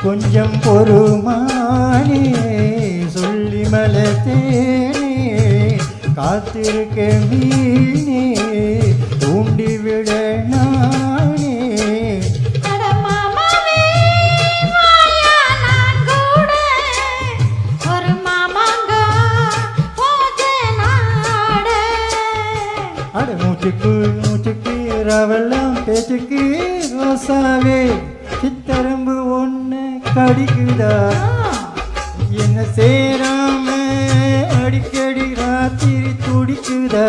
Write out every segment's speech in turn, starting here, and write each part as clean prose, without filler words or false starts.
கொஞ்சம் பொறுமானே சொல்லி மலத்தேனே காத்திருக்க மீனே தூண்டிவிட நானே அட மூச்சுக்கு மூச்சுக்கு ரவெல்லாம் பேச்சுக்கு ரோசாவே சித்தரம்பு ஒன்று கடிக்குதா என்ன சேராம அடிக்கடி ராத்திரி துடிக்குதா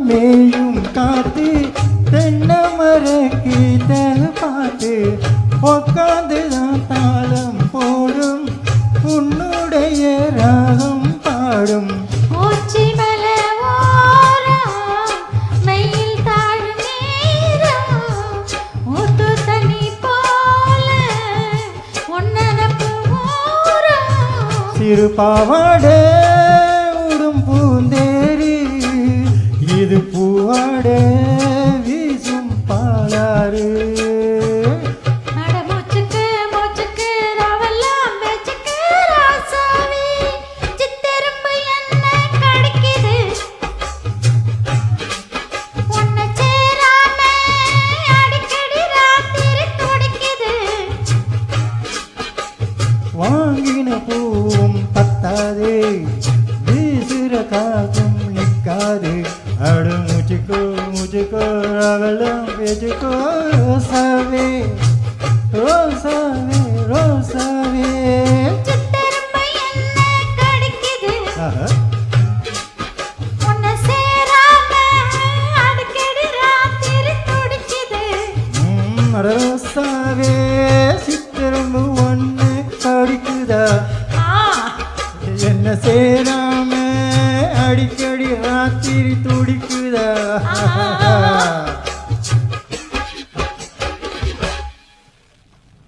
மேயும் காத்து தென்னை மரக்கு பார்த்து உக்காந்துதான் தாளம் போடும் உன்னுடைய ராகம் பாடும் சிறு பாவாடே உடும் பூந்தேரி இது பூவாட வீசும் பாலாறு வாங்கின பூவும் பத்தாதே வீசுற காக்கும் நிற்காது அடு மூச்சுக்கோ மூச்சுக்கோ ரவெல்லாம் பேச்சுக்கோ ரோசாவே ரோசாவே ரோசாவே ரோசாவே